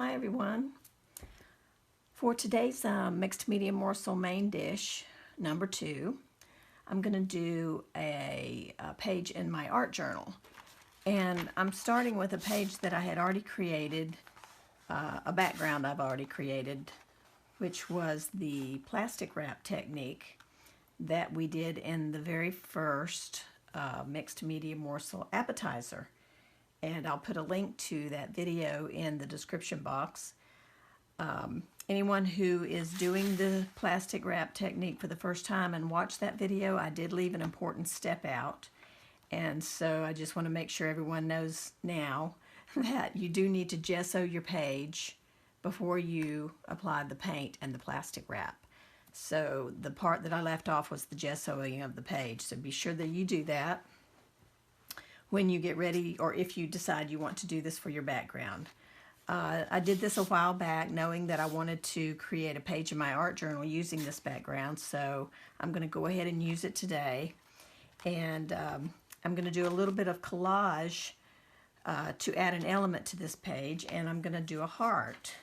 Hi everyone. For today's mixed media morsel main dish, number 2, I'm going to do a page in my art journal. And I'm starting with a page that I had already created, a background I've already created, which was the plastic wrap technique that we did in the very first mixed media morsel appetizer. And I'll put a link to that video in the description box. Anyone who is doing the plastic wrap technique for the first time and watch that video, I did leave an important step out. And so I just want to make sure everyone knows now that you do need to gesso your page before you apply the paint and the plastic wrap. So the part that I left off was the gessoing of the page. So be sure that you do that when you get ready, or if you decide you want to do this for your background. I did this a while back knowing that I wanted to create a page in my art journal using this background, so I'm going to go ahead and use it today. And I'm going to do a little bit of collage to add an element to this page, and I'm going to do a heart.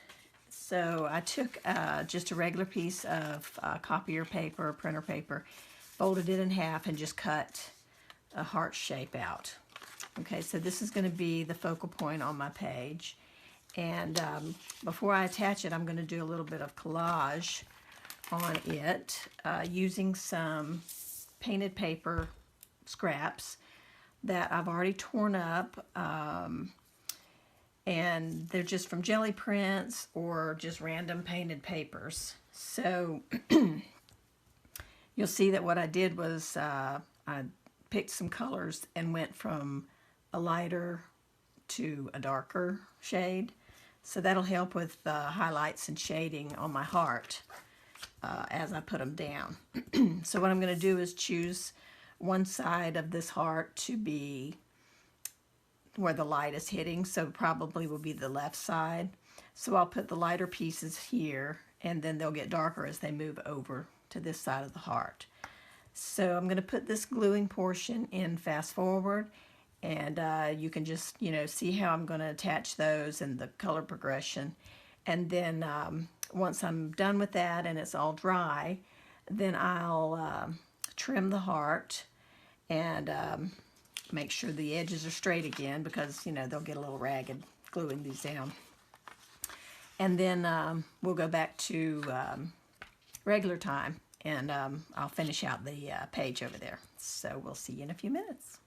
So I took just a regular piece of copier paper, printer paper, folded it in half, and just cut a heart shape out. Okay, so this is going to be the focal point on my page. And before I attach it, I'm going to do a little bit of collage on it using some painted paper scraps that I've already torn up. And they're just from jelly prints or just random painted papers. So you'll see that what I did was I picked some colors and went from a lighter to a darker shade. So that'll help with highlights and shading on my heart as I put them down. So what I'm going to do is choose one side of this heart to be where the light is hitting, so probably will be the left side. So I'll put the lighter pieces here, and then they'll get darker as they move over to this side of the heart. So I'm going to put this gluing portion in fast forward, and you can just, see how I'm going to attach those and the color progression. And then once I'm done with that and it's all dry, then I'll trim the heart and make sure the edges are straight again, because they'll get a little ragged gluing these down. And then we'll go back to regular time, and I'll finish out the page over there. So we'll see you in a few minutes.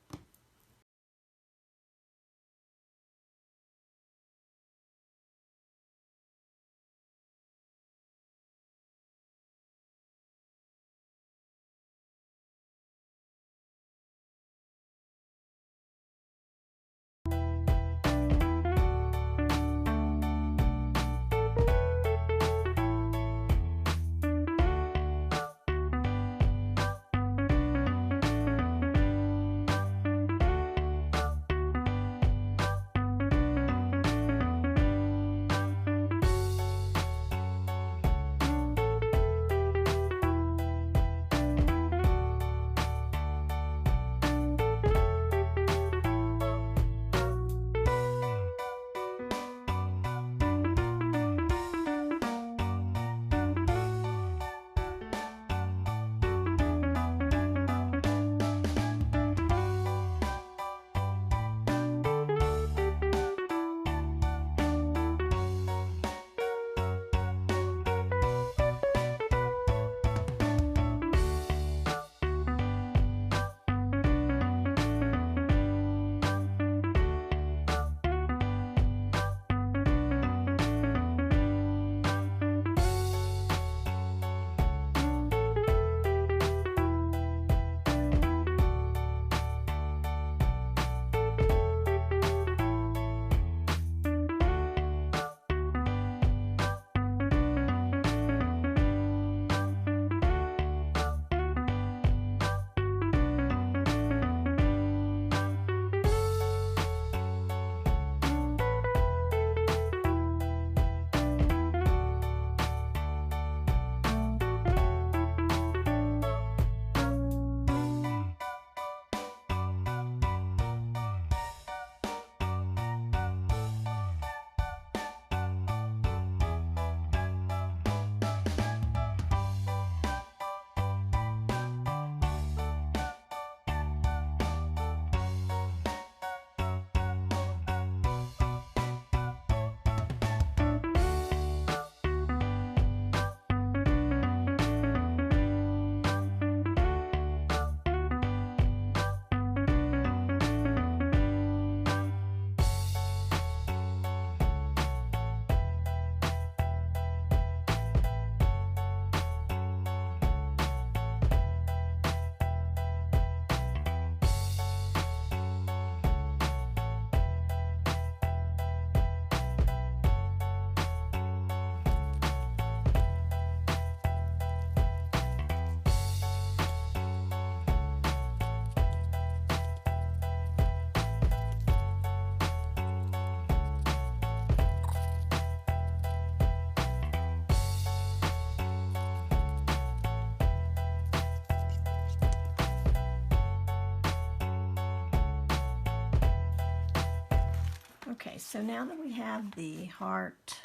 so now that we have the heart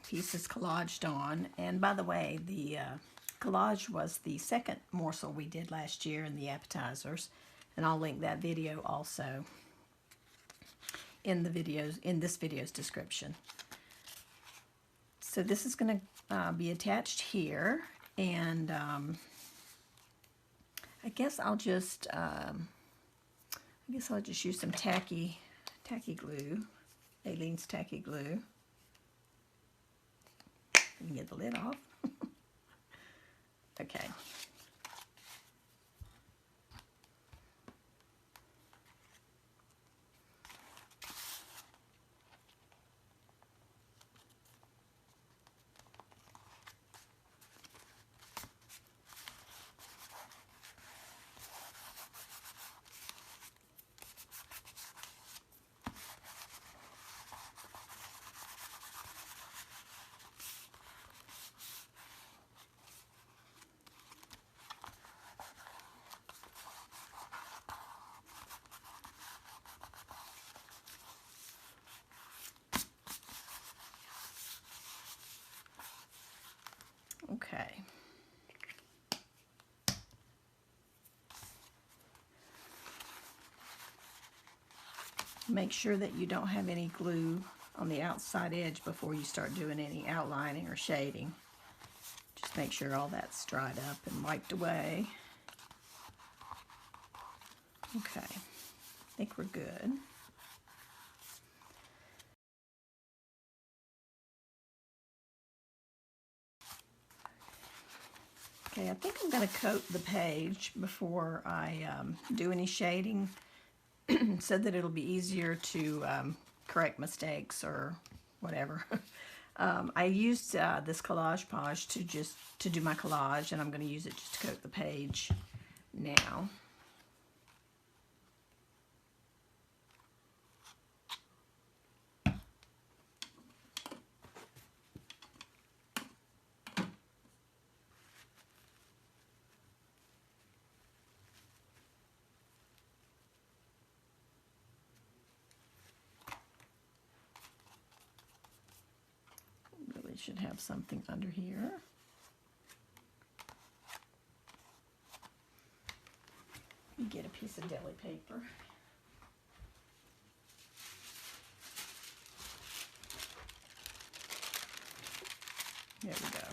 pieces collaged on, and by the way, the collage was the second morsel we did last year in the appetizers, and I'll link that video also in this video's description. So this is going to be attached here, and I guess I'll just use some tacky glue, Aleene's tacky glue. You can get the lid off. Okay. Okay. Make sure that you don't have any glue on the outside edge before you start doing any outlining or shading. Just make sure all that's dried up and wiped away. Okay, I think we're good. Okay, I think I'm going to coat the page before I do any shading so that it'll be easier to correct mistakes or whatever. I used this collage polish to do my collage, and I'm going to use it just to coat the page now. Really should have something under here. Get a piece of deli paper. There we go.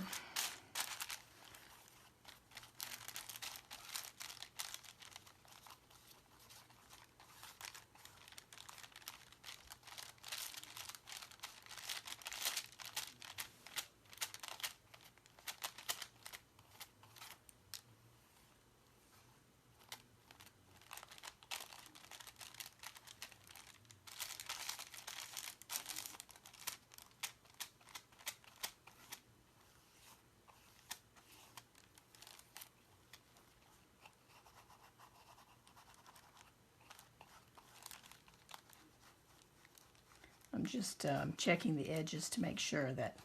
I'm just checking the edges to make sure that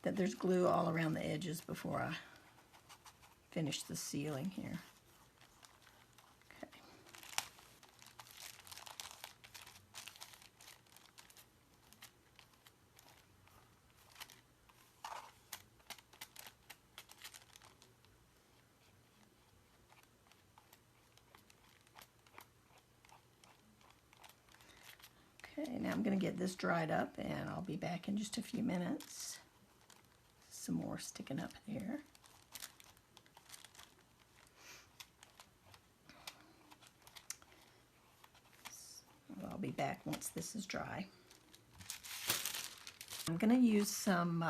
that there's glue all around the edges before I finish the sealing here. Okay. Okay, now I'm going to get this dried up, and I'll be back in just a few minutes. Some more sticking up there. So I'll be back once this is dry. I'm going to use some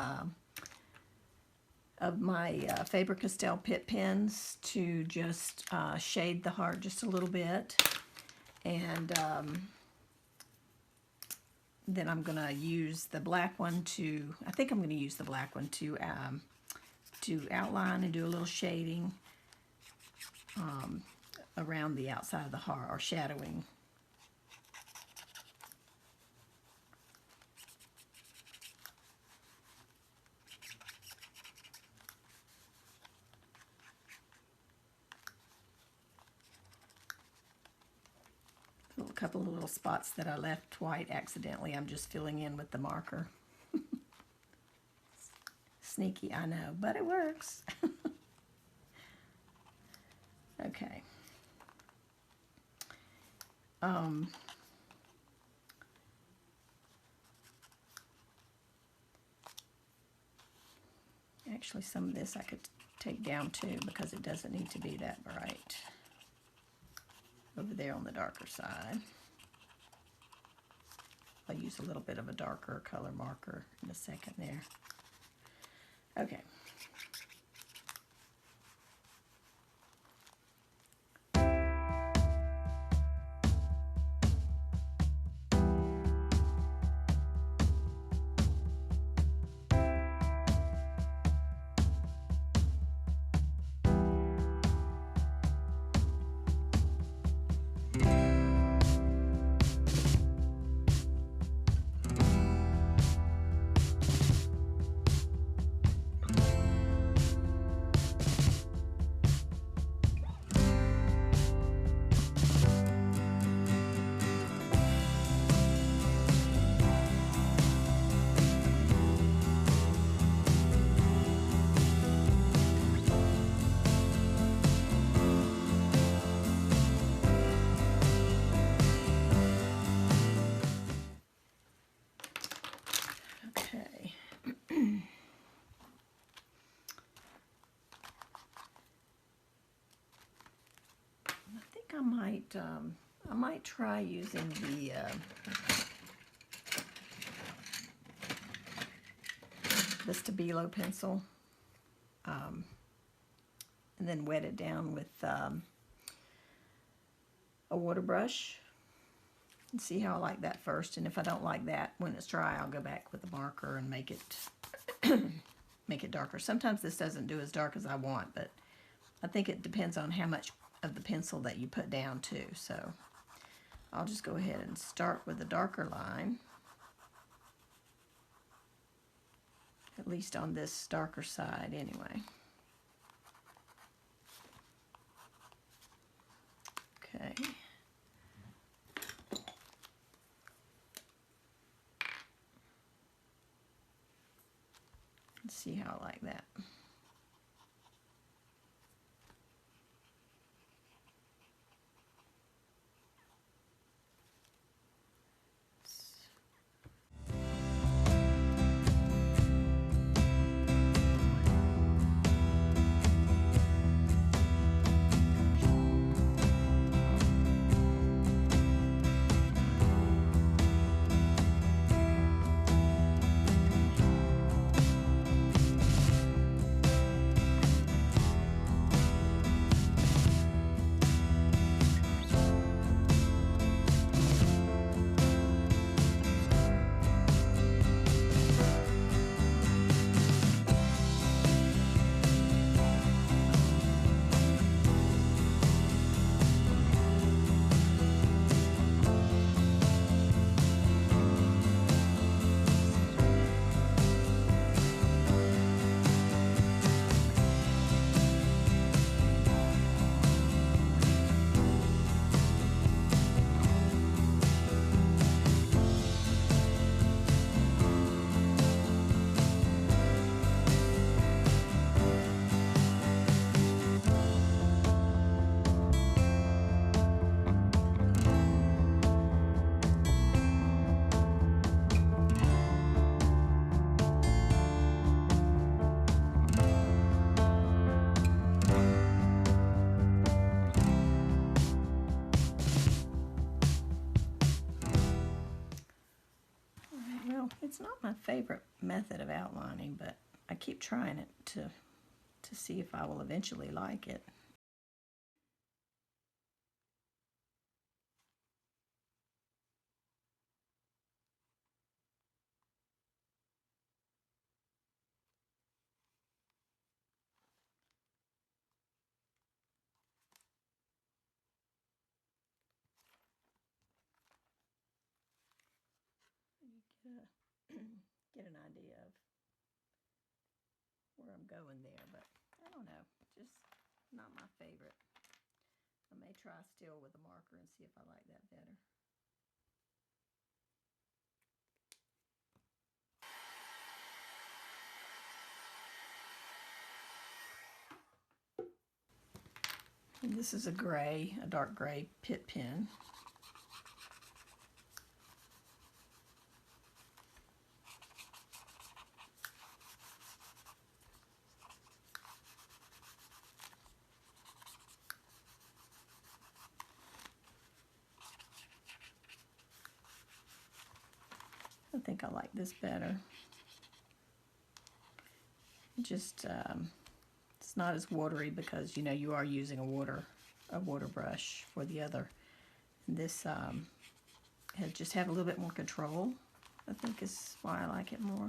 of my Faber-Castell Pitt pens to just shade the heart just a little bit, and then I'm going to use the black one to, I think I'm going to use the black one to outline and do a little shading around the outside of the heart, or shadowing. couple of little spots that I left white accidentally. I'm just filling in with the marker. Sneaky, I know, but it works. Okay. Actually, some of this I could take down too because it doesn't need to be that bright. Over there on the darker side. I'll use a little bit of a darker color marker in a second there. Okay. Okay. I think I might try using the Stabilo pencil, and then wet it down with a water brush and see how I like that first. And if I don't like that when it's dry, I'll go back with the marker and make it make it darker. Sometimes this doesn't do as dark as I want, but I think it depends on how much of the pencil that you put down too. So I'll just go ahead and start with a darker line, at least on this darker side anyway. Okay. Let's see how I like that. It's not my favorite method of outlining, but I keep trying it to see if I will eventually like it. Get an idea of where I'm going there, but I don't know, just not my favorite. I may try still with a marker and see if I like that better. And this is a gray, a dark gray pit pen. I think I like this better. Just it's not as watery because you know you are using a water brush for the other. And this has just have a little bit more control. I think is why I like it more.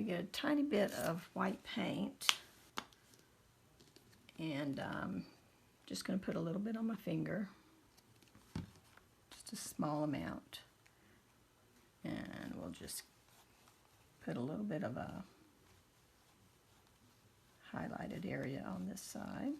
Get a tiny bit of white paint, and just going to put a little bit on my finger, just a small amount, and we'll just put a little bit of a highlighted area on this side.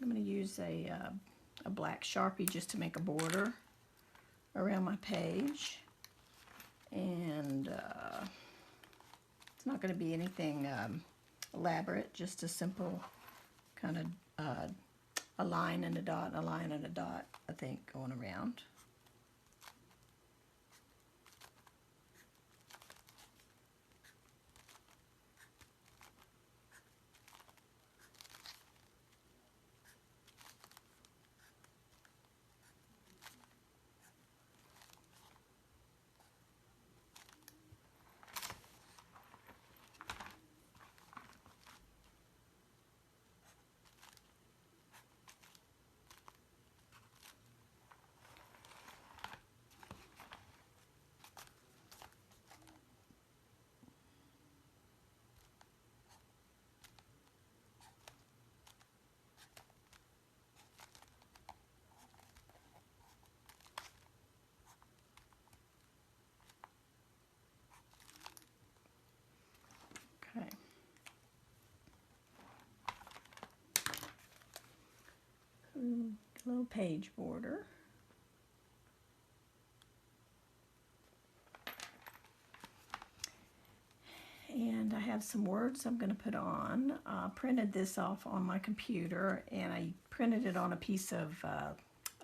I'm going to use a black Sharpie just to make a border around my page, and it's not going to be anything elaborate, just a simple kind of a line and a dot, a line and a dot, I think, going around. Okay. A little page border. And I have some words I'm going to put on. I printed this off on my computer, and I printed it on a piece of a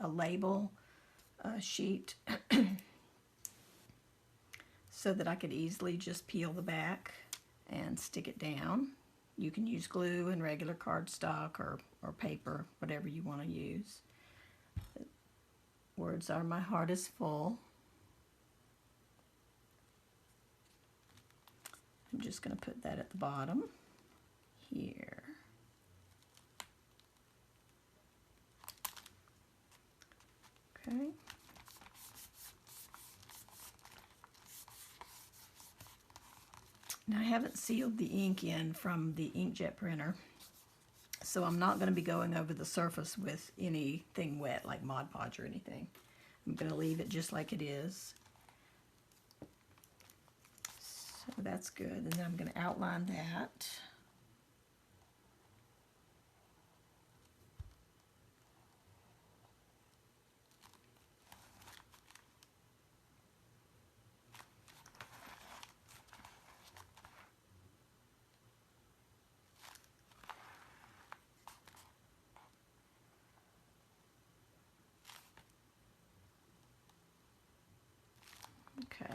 label sheet so that I could easily just peel the back and stick it down. You can use glue and regular cardstock or paper, whatever you want to use. The words are "My heart is full." I'm just going to put that at the bottom here. Okay. Now I haven't sealed the ink in from the inkjet printer, so I'm not going to be going over the surface with anything wet like Mod Podge or anything. I'm going to leave it just like it is. So that's good, and then I'm going to outline that. Okay.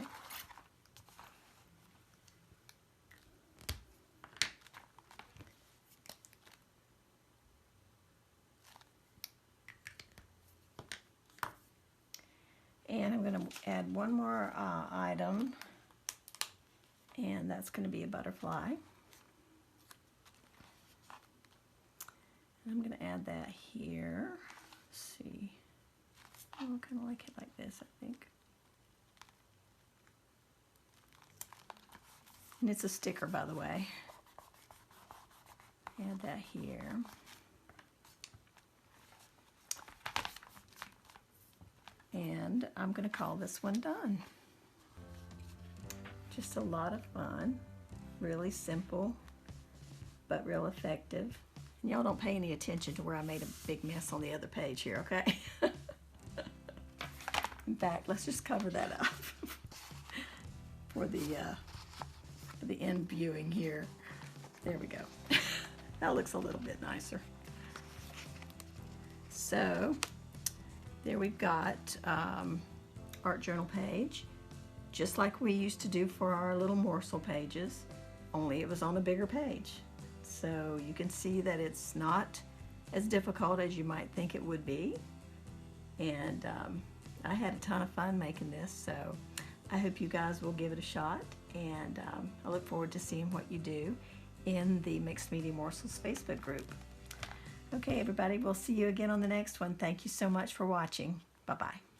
And I'm going to add one more item, and that's going to be a butterfly. And I'm going to add that here. Let's see. Oh, I kind of like it like this, I think. And it's a sticker, by the way. Add that here. And I'm going to call this one done. Just a lot of fun, really simple, but real effective. And y'all don't pay any attention to where I made a big mess on the other page here, okay? In fact, let's just cover that up for the end viewing here. There we go. That looks a little bit nicer. So there we've got art journal page, just like we used to do for our little morsel pages, only it was on a bigger page. So you can see that it's not as difficult as you might think it would be. And I had a ton of fun making this, so I hope you guys will give it a shot, and I look forward to seeing what you do in the Mixed Media Morsels Facebook group. Okay, everybody, we'll see you again on the next one. Thank you so much for watching. Bye-bye.